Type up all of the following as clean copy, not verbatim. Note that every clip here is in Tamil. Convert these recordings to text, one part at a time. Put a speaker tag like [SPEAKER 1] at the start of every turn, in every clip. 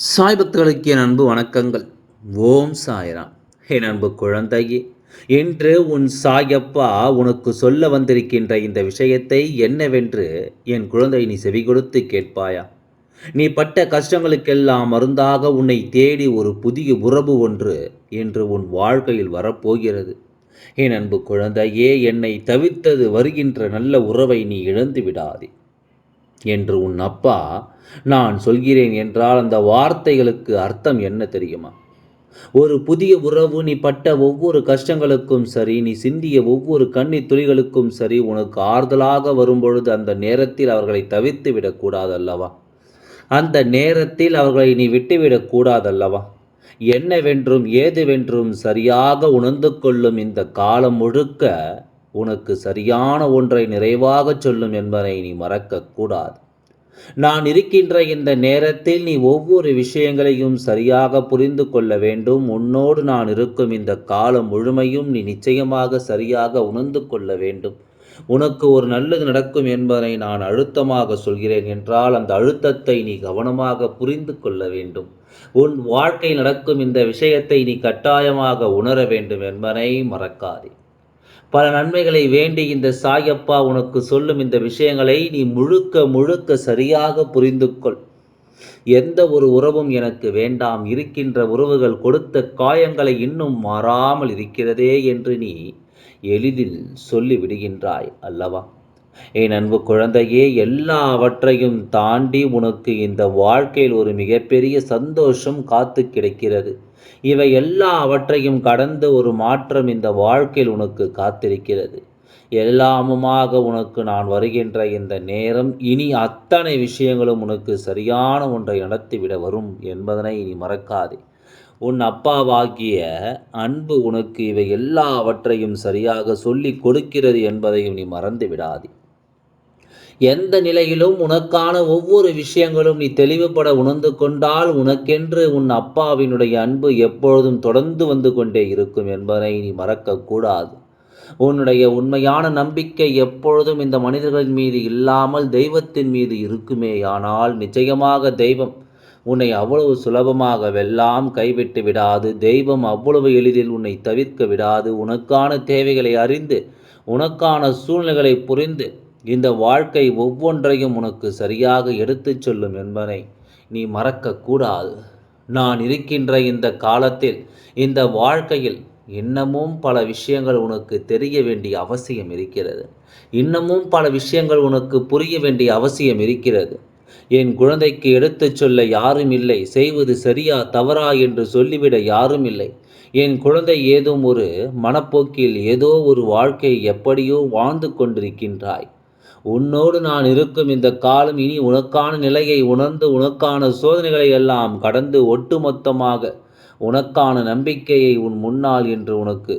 [SPEAKER 1] சாய் பக்தர்களுக்கு என் அன்பு வணக்கங்கள். ஓம் சாய்ராம். என் அன்பு குழந்தையே, இன்று உன் சாயப்பா உனக்கு சொல்ல வந்திருக்கின்ற இந்த விஷயத்தை என்னவென்று என் குழந்தை நீ செவி கொடுத்து கேட்பாயா? நீ பட்ட கஷ்டங்களுக்கெல்லாம் மருந்தாக உன்னை தேடி ஒரு புதிய உறவு ஒன்று இன்று உன் வாழ்க்கையில் வரப்போகிறது. என் அன்பு குழந்தையே, என்னை தவிர்த்தது வருகின்ற நல்ல உறவை நீ இழந்து விடாதே என்று உன் அப்பா நான் சொல்கிறேன் என்றால் அந்த வார்த்தைகளுக்கு அர்த்தம் என்ன தெரியுமா? ஒரு புதிய உறவு, நீ பட்ட ஒவ்வொரு கஷ்டங்களுக்கும் சரி, நீ சிந்திய ஒவ்வொரு கண்ணீர் துளிகளுக்கும் சரி, உனக்கு ஆறுதலாக வரும்பொழுது அந்த நேரத்தில் அவர்களை தவிர்த்து விடக்கூடாதல்லவா? அந்த நேரத்தில் அவர்களை நீ விட்டுவிடக் கூடாதல்லவா? என்னவென்றும் ஏதுவென்றும் சரியாக உணர்ந்து கொள்ளும் இந்த காலம் முழுக்க உனக்கு சரியான ஒன்றை நிறைவாகச் சொல்லும் என்பதை நீ மறக்கக்கூடாது. நான் இருக்கின்ற இந்த நேரத்தில் நீ ஒவ்வொரு விஷயங்களையும் சரியாக புரிந்து கொள்ள வேண்டும். உன்னோடு நான் இருக்கும் இந்த காலம் முழுமையும் நீ நிச்சயமாக சரியாக உணர்ந்து கொள்ள வேண்டும். உனக்கு ஒரு நல்லது நடக்கும் என்பதை நான் அழுத்தமாக சொல்கிறேன் என்றால் அந்த அழுத்தத்தை நீ கவனமாக புரிந்து கொள்ள வேண்டும். உன் வாழ்க்கை நடக்கும் இந்த விஷயத்தை நீ கட்டாயமாக உணர வேண்டும் என்பதை மறக்காதே. பல நன்மைகளை வேண்டி இந்த சாயப்பா உனக்கு சொல்லும் இந்த விஷயங்களை நீ முழுக்க முழுக்க சரியாக புரிந்து கொள். எந்த ஒரு உறவும் எனக்கு வேண்டாம், இருக்கின்ற உறவுகள் கொடுத்த காயங்களை இன்னும் மாறாமல் இருக்கிறதே என்று நீ எளிதில் சொல்லிவிடுகின்றாய் அல்லவா? என் அன்பு குழந்தையே, எல்லாவற்றையும் தாண்டி உனக்கு இந்த வாழ்க்கையில் ஒரு மிகப்பெரிய சந்தோஷம் காத்து கிடைக்கிறது. இவை எல்லாவற்றையும் கடந்து ஒரு மாற்றம் இந்த வாழ்க்கையில் உனக்கு காத்திருக்கிறது. எல்லாமுமாக உனக்கு நான் வருகின்ற இந்த நேரம் இனி அத்தனை விஷயங்களும் உனக்கு சரியான ஒன்றை நடத்திவிட வரும் என்பதனை நீ மறக்காதே. உன் அப்பாவாகிய அன்பு உனக்கு இவை எல்லாவற்றையும் சரியாக சொல்லிக் கொடுக்கிறது என்பதையும் நீ மறந்து விடாதே. எந்த நிலையிலும் உனக்கான ஒவ்வொரு விஷயங்களும் நீ தெளிவுபட உணர்ந்து கொண்டால் உனக்கென்று உன் அப்பாவினுடைய அன்பு எப்பொழுதும் தொடர்ந்து வந்து கொண்டே இருக்கும் என்பதை நீ மறக்கக்கூடாது. உன்னுடைய உண்மையான நம்பிக்கை எப்பொழுதும் இந்த மனிதர்களின் மீது இல்லாமல் தெய்வத்தின் மீது இருக்குமேயானால் நிச்சயமாக தெய்வம் உன்னை அவ்வளவு சுலபமாக வெல்லாம் கைவிட்டு விடாது. தெய்வம் அவ்வளவு எளிதில் உன்னை தவிர்க்க விடாது. உனக்கான தேவைகளை அறிந்து உனக்கான சூழ்நிலைகளை புரிந்து இந்த வாழ்க்கை ஒவ்வொன்றையும் உனக்கு சரியாக எடுத்துச் சொல்லும் என்பதை நீ மறக்கக்கூடாது. நான் இருக்கின்ற இந்த காலத்தில் இந்த வாழ்க்கையில் இன்னமும் பல விஷயங்கள் உனக்கு தெரிய வேண்டிய அவசியம் இருக்கிறது. இன்னமும் பல விஷயங்கள் உனக்கு புரிய வேண்டிய அவசியம் இருக்கிறது. என் குழந்தைக்கு எடுத்துச் சொல்ல யாரும் இல்லை, செய்வது சரியா தவறா என்று சொல்லிவிட யாரும் இல்லை. என் குழந்தை ஏதும் ஒரு மனப்போக்கில் ஏதோ ஒரு வாழ்க்கையை எப்படியோ வாழ்ந்து கொண்டிருக்கின்றாய். உன்னோடு நான் இருக்கும் இந்த காலம் இனி உனக்கான நிலையை உணர்ந்து உனக்கான சோதனைகளை எல்லாம் கடந்து ஒட்டுமொத்தமாக உனக்கான நம்பிக்கையை உன் முன்னால் என்று உனக்கு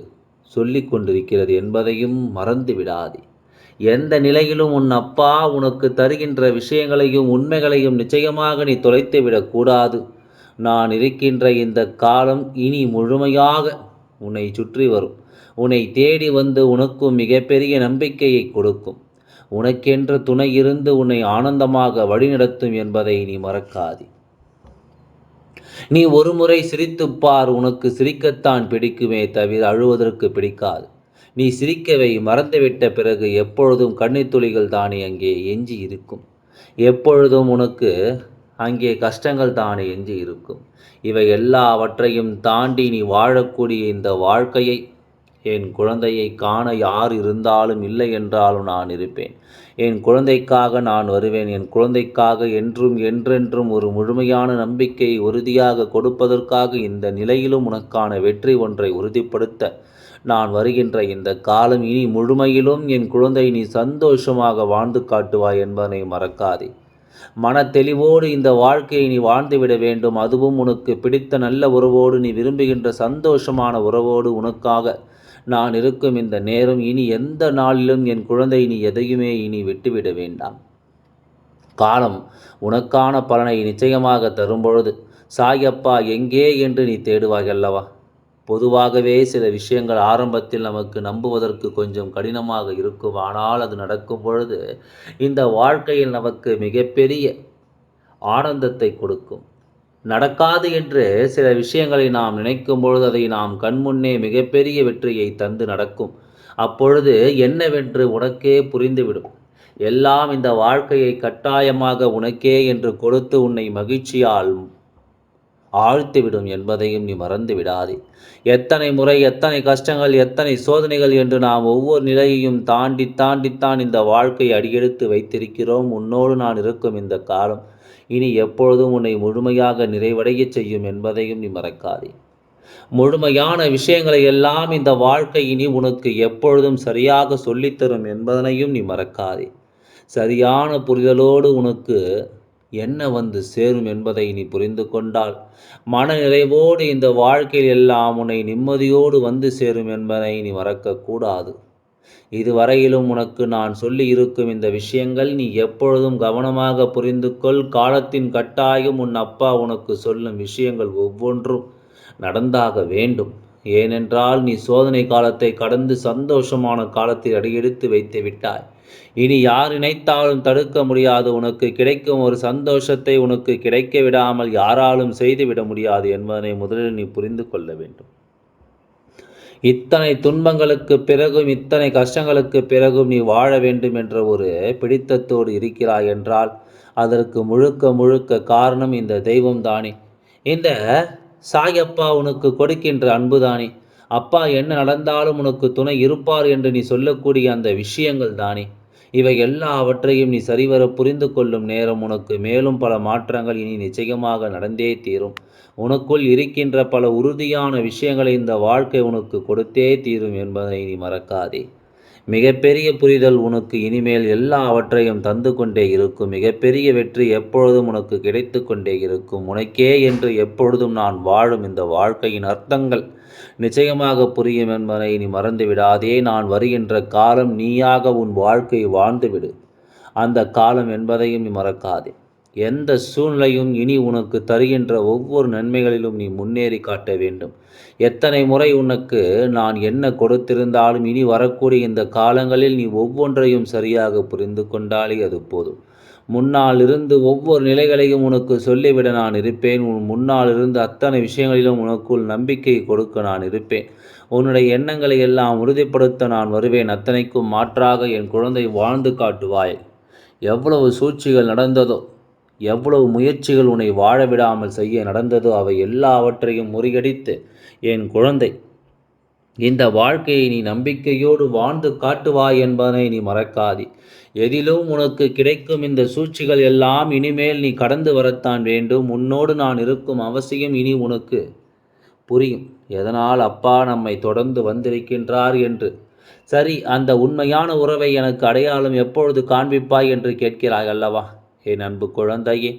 [SPEAKER 1] சொல்லிக் கொண்டிருக்கிறது என்பதையும் மறந்து விடாதே. எந்த நிலையிலும் உன் அப்பா உனக்கு தருகின்ற விஷயங்களையும் உண்மைகளையும் நிச்சயமாக நீ தொலைத்து விடக்கூடாது. நான் இருக்கின்ற இந்த காலம் இனி முழுமையாக உன்னை சுற்றி வரும். உன்னை தேடி வந்து உனக்கும் மிகப்பெரிய நம்பிக்கையை கொடுக்கும். உனக்கென்ற துணை இருந்து உன்னை ஆனந்தமாக வழிநடத்தும் என்பதை நீ மறக்காதே. நீ ஒருமுறை சிரித்துப்பார், உனக்கு சிரிக்கத்தான் பிடிக்குமே தவிர அழுவதற்கு பிடிக்காது. நீ சிரிக்கவை மறந்துவிட்ட பிறகு எப்பொழுதும் கண்ணீர் துளிகள் தானே அங்கே எஞ்சி இருக்கும். எப்பொழுதும் உனக்கு அங்கே கஷ்டங்கள் தானே எஞ்சி இருக்கும். இவை எல்லாவற்றையும் தாண்டி நீ வாழக்கூடிய இந்த வாழ்க்கையை என் குழந்தையை காண யார் இருந்தாலும் இல்லை என்றாலும் நான் இருப்பேன். என் குழந்தைக்காக நான் வருவேன். என் குழந்தைக்காக என்றும் என்றென்றும் ஒரு முழுமையான நம்பிக்கையை உறுதியாக கொடுப்பதற்காக இந்த நிலையிலும் உனக்கான வெற்றி ஒன்றை உறுதிப்படுத்த நான் வருகின்ற இந்த காலம் இனி முழுமையிலும் என் குழந்தை நீ சந்தோஷமாக வாழ்ந்து காட்டுவாய் என்பதனை மறக்காதே. மன தெளிவோடு இந்த வாழ்க்கையை நீ வாழ்ந்துவிட வேண்டும். அதுவும் உனக்கு பிடித்த நல்ல உறவோடு, நீ விரும்புகின்ற சந்தோஷமான உறவோடு உனக்காக நான் இருக்கும் இந்த நேரம் இனி எந்த நாளிலும் என் குழந்தை நீ எதையுமே இனி விட்டுவிட வேண்டாம். காலம் உனக்கான பலனை நிச்சயமாக தரும்பொழுது சாயப்பா எங்கே என்று நீ தேடுவாய் அல்லவா? பொதுவாகவே சில விஷயங்கள் ஆரம்பத்தில் நமக்கு நம்புவதற்கு கொஞ்சம் கடினமாக இருக்கும். ஆனால் அது நடக்கும் பொழுது இந்த வாழ்க்கையில் நமக்கு மிகப்பெரிய ஆனந்தத்தை கொடுக்கும். நடக்காது என்று சில விஷயங்களை நாம் நினைக்கும் பொழுது அதை நாம் கண்முன்னே மிகப்பெரிய வெற்றியை தந்து நடக்கும். அப்பொழுது என்னவென்று உனக்கே புரிந்துவிடும். எல்லாம் இந்த வாழ்க்கையை கட்டாயமாக உனக்கே என்று கொடுத்து உன்னை மகிழ்ச்சியால் ஆழ்த்திவிடும் என்பதையும் நீ மறந்து விடாதே. எத்தனை முறை, எத்தனை கஷ்டங்கள், எத்தனை சோதனைகள் என்று நாம் ஒவ்வொரு நிலையையும் தாண்டித்தான் இந்த வாழ்க்கையை அடியெடுத்து வைத்திருக்கிறோம். உன்னோடு நான் இருக்கும் இந்த காலம் இனி எப்பொழுதும் உன்னை முழுமையாக நிறைவடையச் செய்யும் என்பதையும் நீ மறக்காதே. முழுமையான விஷயங்களை எல்லாம் இந்த வாழ்க்கை இனி உனக்கு எப்பொழுதும் சரியாக சொல்லித்தரும் என்பதனையும் நீ மறக்காதே. சரியான புரிதலோடு உனக்கு என்ன வந்து சேரும் என்பதை நீ புரிந்து கொண்டால் மன நிறைவோடு இந்த வாழ்க்கையில் எல்லாம் உன்னை நிம்மதியோடு வந்து சேரும் என்பதை நீ மறக்கக்கூடாது. இதுவரையிலும் உனக்கு நான் சொல்லி இருக்கும் இந்த விஷயங்கள் நீ எப்பொழுதும் கவனமாக புரிந்து கொள். காலத்தின் கட்டாயம் உன் அப்பா உனக்கு சொல்லும் விஷயங்கள் ஒவ்வொன்றும் நடந்தாக வேண்டும். ஏனென்றால் நீ சோதனை காலத்தை கடந்து சந்தோஷமான காலத்தில் அடியெடுத்து வைத்து விட்டாய். இனி யார் நினைத்தாலும் தடுக்க முடியாது. உனக்கு கிடைக்கும் ஒரு சந்தோஷத்தை உனக்கு கிடைக்க விடாமல் யாராலும் செய்துவிட முடியாது என்பதனை முதலில் நீ புரிந்து கொள்ள வேண்டும். இத்தனை துன்பங்களுக்கு பிறகும், இத்தனை கஷ்டங்களுக்கு பிறகும் நீ வாழ வேண்டும் என்ற ஒரு பிடித்தத்தோடு இருக்கிறாய் என்றால் அதற்கு முழுக்க முழுக்க காரணம் இந்த தெய்வம் தானே. இந்த சாயப்பா உனக்கு கொடுக்கின்ற அன்புதானே. அப்பா என்ன நடந்தாலும் உனக்கு துணை இருப்பார் என்று நீ சொல்லக்கூடிய அந்த விஷயங்கள் தானே. இவை எல்லாவற்றையும் நீ சரிவர புரிந்து கொள்ளும் நேரம் உனக்கு மேலும் பல மாற்றங்கள் இனி நிச்சயமாக நடந்தே தீரும். உனக்குள் இருக்கின்ற பல உறுதியான விஷயங்களை இந்த வாழ்க்கை உனக்கு கொடுத்தே தீரும் என்பதை நீ மறக்காதே. மிகப்பெரிய புரிதல் உனக்கு இனிமேல் எல்லாவற்றையும் தந்து கொண்டே இருக்கும். மிகப்பெரிய வெற்றி எப்பொழுதும் உனக்கு கிடைத்து கொண்டே இருக்கும். உனக்கே என்று எப்பொழுதும் நான் வாழும் இந்த வாழ்க்கையின் அர்த்தங்கள் நிச்சயமாக புரியும் என்பதை நீ மறந்து விடாதே. நான் வருகின்ற காலம் நீயாக உன் வாழ்க்கையை வாழ்ந்துவிடு. அந்த காலம் என்பதையும் நீ மறக்காதே. எந்த சூழ்நிலையும் இனி உனக்கு தருகின்ற ஒவ்வொரு நன்மைகளிலும் நீ முன்னேறி காட்ட வேண்டும். எத்தனை முறை உனக்கு நான் என்ன கொடுத்திருந்தாலும் இனி வரக்கூடிய இந்த காலங்களில் நீ ஒவ்வொன்றையும் சரியாக புரிந்து கொண்டாலே அது போதும். முன்னால் இருந்து ஒவ்வொரு நிலைகளையும் உனக்கு சொல்லிவிட நான் இருப்பேன். உன் முன்னால் இருந்து அத்தனை விஷயங்களிலும் உனக்குள் நம்பிக்கை கொடுக்க நான் இருப்பேன். உன்னுடைய எண்ணங்களை எல்லாம் உறுதிப்படுத்த நான் வருவேன். அத்தனைக்கும் மாற்றாக என் குழந்தை வாழ்ந்து காட்டுவாய். எவ்வளவு சூழ்ச்சிகள் நடந்ததோ, எவ்வளவு முயற்சிகள் உன்னை வாழ விடாமல் செய்ய நடந்ததோ அவை எல்லாவற்றையும் முறியடித்து என் குழந்தை இந்த வாழ்க்கையை நீ நம்பிக்கையோடு வாழ்ந்து காட்டுவாய் என்பதனை நீ மறக்காதே. எதிலும் உனக்கு கிடைக்கும் இந்த சூழ்ச்சிகள் எல்லாம் இனிமேல் நீ கடந்து வரத்தான் வேண்டும். உன்னோடு நான் இருக்கும் அவசியம் இனி உனக்கு புரியும். எதனால் அப்பா நம்மை தொடர்ந்து வந்திருக்கின்றார் என்று. சரி, அந்த உண்மையான உறவை எனக்கு அடையாளம் எப்பொழுது காண்பிப்பாய் என்று கேட்கிறாய் அல்லவா? என் அன்பு குழந்தையே,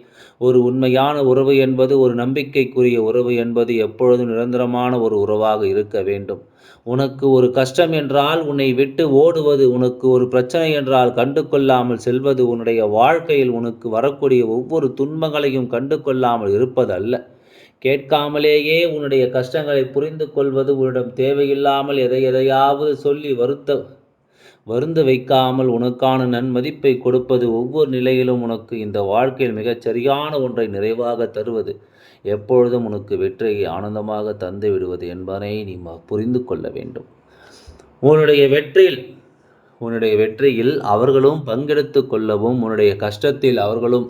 [SPEAKER 1] ஒரு உண்மையான உறவு என்பது, ஒரு நம்பிக்கைக்குரிய உறவு என்பது எப்பொழுதும் நிரந்தரமான ஒரு உறவாக இருக்க வேண்டும். உனக்கு ஒரு கஷ்டம் என்றால் உன்னை விட்டு ஓடுவது, உனக்கு ஒரு பிரச்சனை என்றால் கண்டு கொள்ளாமல் செல்வது, உன்னுடைய வாழ்க்கையில் உனக்கு வரக்கூடிய ஒவ்வொரு துன்பங்களையும் கண்டு கொள்ளாமல் இருப்பது அல்ல. கேட்காமலேயே உன்னுடைய கஷ்டங்களை புரிந்து கொள்வது, உன்னிடம் தேவையில்லாமல் எதையாவது சொல்லி வருந்து வைக்காமல் உனக்கான நன்மதிப்பை கொடுப்பது, ஒவ்வொரு நிலையிலும் உனக்கு இந்த வாழ்க்கையில் மிகச் சரியான ஒன்றை நிறைவாக தருவது, எப்பொழுதும் உனக்கு வெற்றியை ஆனந்தமாக தந்து விடுவது என்பதை நீ புரிந்து கொள்ள வேண்டும். உன்னுடைய வெற்றியில் அவர்களும் பங்கெடுத்து கொள்ளவும், உன்னுடைய கஷ்டத்தில் அவர்களும்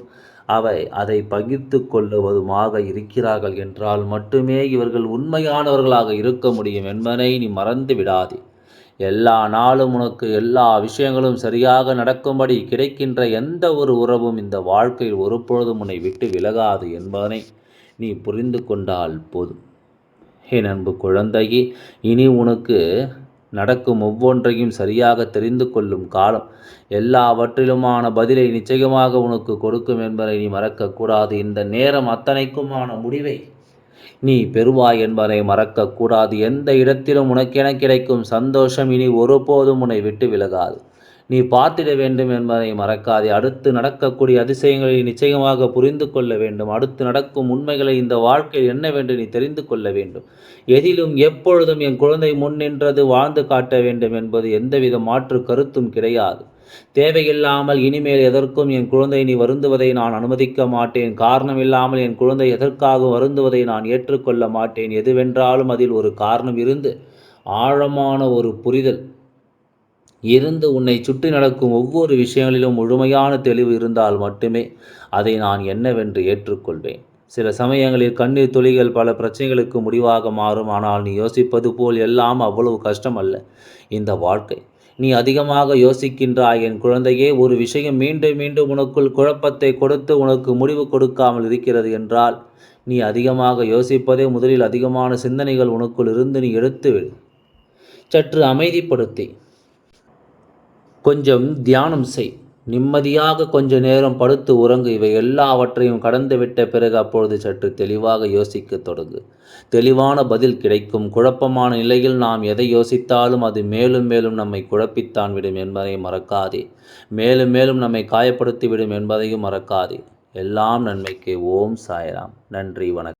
[SPEAKER 1] அதை பகிர்ந்து கொள்ளுவதுமாக இருக்கிறார்கள் என்றால் மட்டுமே இவர்கள் உண்மையானவர்களாக இருக்க முடியும் என்பதை நீ மறந்து விடாதே. எல்லா நாளும் உனக்கு எல்லா விஷயங்களும் சரியாக நடக்கும்படி கிடைக்கின்ற எந்த ஒரு உறவும் இந்த வாழ்க்கையில் ஒருபொழுதும் உன்னை விட்டு விலகாது என்பதனை நீ புரிந்து கொண்டால் போதும். என் அன்பு குழந்தையே, இனி உனக்கு நடக்கும் ஒவ்வொன்றையும் சரியாக தெரிந்து கொள்ளும் காலம் எல்லாவற்றிலுமான பதிலை நிச்சயமாக உனக்கு கொடுக்கும் என்பதை நீ மறக்கக்கூடாது. இந்த நேரம் அத்தனைக்குமான முடிவை நீ பெறுவாய் என்பதை மறக்கக்கூடாது. எந்த இடத்திலும் உனக்கென கிடைக்கும் சந்தோஷம் இனி ஒருபோதும் உன்னை விட்டு விலகாது. நீ பார்த்திட வேண்டும் என்பதை மறக்காதே. அடுத்து நடக்கக்கூடிய அதிசயங்களை நிச்சயமாக புரிந்து கொள்ள வேண்டும். அடுத்து நடக்கும் உண்மைகளை இந்த வாழ்க்கையில் என்னவென்று நீ தெரிந்து கொள்ள வேண்டும். எதிலும் எப்பொழுதும் என் குழந்தை முன் நின்றது வாழ்ந்து காட்ட வேண்டும் என்பது எந்தவித மாற்று கருத்தும் கிடையாது. தேவையில்லாமல் இனிமேல் எதற்கும் என் குழந்தை நீ வருந்துவதை நான் அனுமதிக்க மாட்டேன். காரணம் இல்லாமல் என் குழந்தை எதற்காக வருந்துவதை நான் ஏற்றுக்கொள்ள மாட்டேன். எதுவென்றாலும் அதில் ஒரு காரணம் இருந்து, ஆழமான ஒரு புரிதல் இருந்து, உன்னை சுற்றி நடக்கும் ஒவ்வொரு விஷயங்களிலும் முழுமையான தெளிவு இருந்தால் மட்டுமே அதை நான் என்னவென்று ஏற்றுக்கொள்வேன். சில சமயங்களில் கண்ணீர் துளிகள் பல பிரச்சனைகளுக்கு முடிவாக மாறும். ஆனால் நீ யோசிப்பது போல் எல்லாம் அவ்வளவு கஷ்டம் அல்ல இந்த வாழ்க்கை. நீ அதிகமாக யோசிக்கின்றாய் என் குழந்தையே. ஒரு விஷயம் மீண்டும் மீண்டும் உனக்குள் குழப்பத்தை கொடுத்து உனக்கு முடிவு கொடுக்காமல் இருக்கிறது என்றால், நீ அதிகமாக யோசிப்பதே முதலில் அதிகமான சிந்தனைகள் உனக்குள் இருந்து நீ எடுத்துவிடு. சற்று அமைதிப்படுத்தி கொஞ்சம் தியானம் செய். நிம்மதியாக கொஞ்ச நேரம் படுத்து உறங்கு. இவை எல்லாவற்றையும் கடந்துவிட்ட பிறகு அப்பொழுது சற்று தெளிவாக யோசிக்கத் தொடங்கு. தெளிவான பதில் கிடைக்கும். குழப்பமான நிலையில் நாம் எதை யோசித்தாலும் அது மேலும் மேலும் நம்மை குழப்பித்தான் விடும் என்பதை மறக்காதே. மேலும் மேலும் நம்மை காயப்படுத்திவிடும் என்பதையும் மறக்காதே. எல்லாம் நன்மைக்கு. ஓம் சாய்ராம். நன்றி, வணக்கம்.